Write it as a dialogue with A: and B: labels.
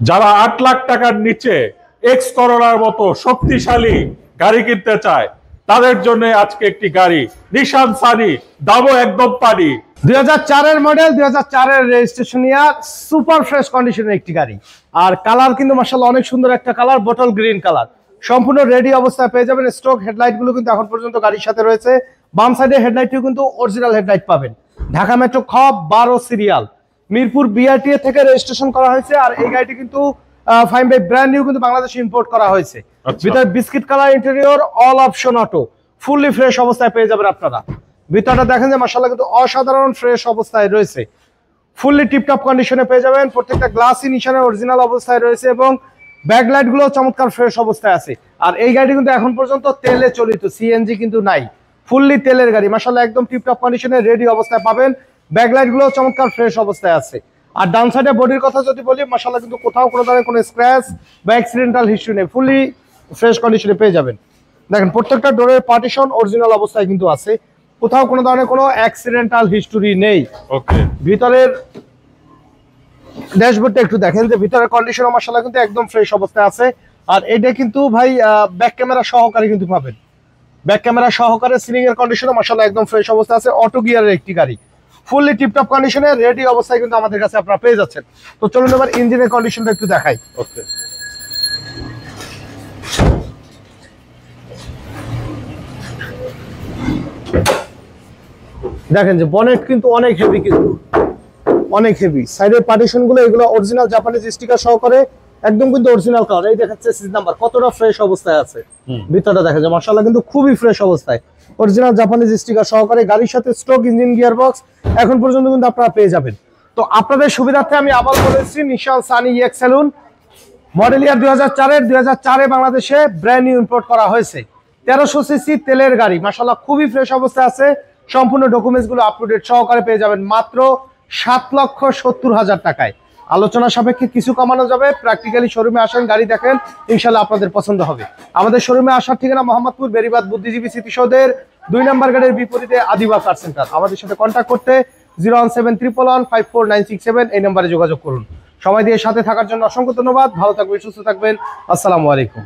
A: যারা 8 লাখ টাকার নিচে এক্স করোলার মতো শক্তিশালী গাড়ি কিনতে চায় তাদের জন্য আজকে একটি গাড়ি নিশান সানি, দামও একদম পানি।
B: 2004 এর মডেল, 2004 এর রেজিস্ট্রেশন ইয়ার, সুপার ফ্রেশ কন্ডিশনের একটি গাড়ি। আর কালার কিন্তু মাশাআল্লাহ অনেক সুন্দর একটা কালার, বটল গ্রিন কালার। সম্পূর্ণ রেডি অবস্থায় পেয়ে যাবেন। স্টক হেডলাইট গুলো কিন্তু এখন পর্যন্ত গাড়ির সাথে রয়েছে। বাম সাইডে হেডলাইটটিও কিন্তু অরিজিনাল হেডলাইট পাবেন। ঢাকা মেট্রো খ 12 সিরিয়াল, মিরপুর বিআরটিএ থেকে রেজিস্ট্রেশন করা হয়েছে। আর এই গাড়িটি কিন্তু ফাইন বাই ব্র্যান্ড নিউ কিন্তু বাংলাদেশে ইম্পোর্ট করা হয়েছে। ভিতরে biscuit colour interior, all option auto, fully fresh অবস্থায় পেয়ে যাবেন আপনারা। ভিতরটা দেখেন যে মাশাআল্লাহ কিন্তু অসাধারণ ফ্রেশ অবস্থায় রয়েছে। ফুললি টিপটপ কন্ডিশনে পেয়ে যাবেন। প্রত্যেকটা গ্লাসই নিশানের অরিজিনাল অবস্থায় রয়েছে এবং ব্যাকলাইট গুলো চমৎকার ফ্রেশ অবস্থায় আছে। আর এই গাড়ি কিন্তু এখন পর্যন্ত তেলে চালিত, সিএনজি কিন্তু নাই, ফুললি তেলের গাড়ি। মাশাআল্লাহ একদম টিপটপ কন্ডিশনে রেডি অবস্থায় পাবেন। ব্যাকলাইট গুলো চমৎকার ফ্রেশ অবস্থায় আছে। আর ডান সাইডে বডির কথা যদি বলি, মাশাআল্লাহ কিন্তু কোথাও কোনো ধরনের কোনো স্ক্র্যাচ বা অ্যাক্সিডেন্টাল হিস্ট্রি নেই, ফুললি ফ্রেশ কন্ডিশনে পেয়ে যাবেন। দেখেন প্রত্যেকটা ডোরের পার্টিশন অরিজিনাল অবস্থায় কিন্তু আছে, কোথাও কোনো ধরনের কোনো অ্যাক্সিডেন্টাল হিস্টরি নেই।
A: ওকে,
B: ভিতরের ড্যাশবোর্ডটা একটু দেখেন যে ভিতরের কন্ডিশন মাশাআল্লাহ কিন্তু একদম ফ্রেশ অবস্থায় আছে। আর এটা কিন্তু ভাই ব্যাক ক্যামেরা সহকারে কিন্তু পাবেন। ব্যাক ক্যামেরা সহকারে সিলিং এর কন্ডিশনও মাশাআল্লাহ একদম ফ্রেশ অবস্থায় আছে। অটো গিয়ারের একটি গাড়ি, ফুললি টিপটপ কন্ডিশনে রেডি অবস্থায় কিন্তু আমাদের কাছে আপনারা পেয়ে যাচ্ছেন। তো চলুন এবার ইঞ্জিনের কন্ডিশনটা একটু দেখাই।
A: ওকে,
B: দেখেন যে বনেট কিন্তু অনেক হেভি, কিন্তু অনেক হেভি। সাইডের পার্টিশন গুলো এগুলো অরিজিনাল জাপানিজ স্টিকার সহকারে, একদম কিন্তু অরিজিনাল কালার। এই দেখাচ্ছে সিজ নাম্বার কতটা ফ্রেশ অবস্থায় আছে। ভিতরটা দেখা যায় মাশাআল্লাহ কিন্তু খুবই ফ্রেশ অবস্থায়, অরিজিনাল জাপানিজ স্টিকার সহকারে। গাড়ির সাথে স্টক ইঞ্জিন গিয়ার বক্স এখন পর্যন্ত কিন্তু আপনারা পেয়ে যাবেন। তো আপনাদের সুবিধার্থে আমি আবার বলেছি, Nissan Sunny EX saloon, model year 2004 2004-এ বাংলাদেশে ব্র্যান্ড নিউ ইম্পোর্ট করা হয়েছে। 1300 সিসি তেলের গাড়ি, মাশাআল্লাহ খুবই ফ্রেশ অবস্থায় আছে। সম্পূর্ণ ডকুমেন্টস গুলো আপ টু ডেট সহকারে পেয়ে যাবেন মাত্র 7,70,000 টাকায়। আলোচনা সাপেক্ষে কিছু কমানো যাবে। প্র্যাকটিক্যালি শোরুমে আসেন, গাড়ি দেখেন, ইনশাআল্লাহ আপনাদের পছন্দ হবে। আমাদের শোরুমে আসার ঠিকানা মোহাম্মদপুর বেরিবাদ বুদ্ধিজীবী স্মৃতিসৌধের 2 নম্বর গেটের বিপরীতে আদিবা কার সেন্টার। আমাদের সাথে কন্ট্যাক্ট করতে 01711154967 এই নম্বরে যোগাযোগ করুন। সময় দিয়ে সাথে থাকার জন্য অসংখ্য ধন্যবাদ। ভালো থাকবেন, সুস্থ থাকবেন। আসসালামু আলাইকুম।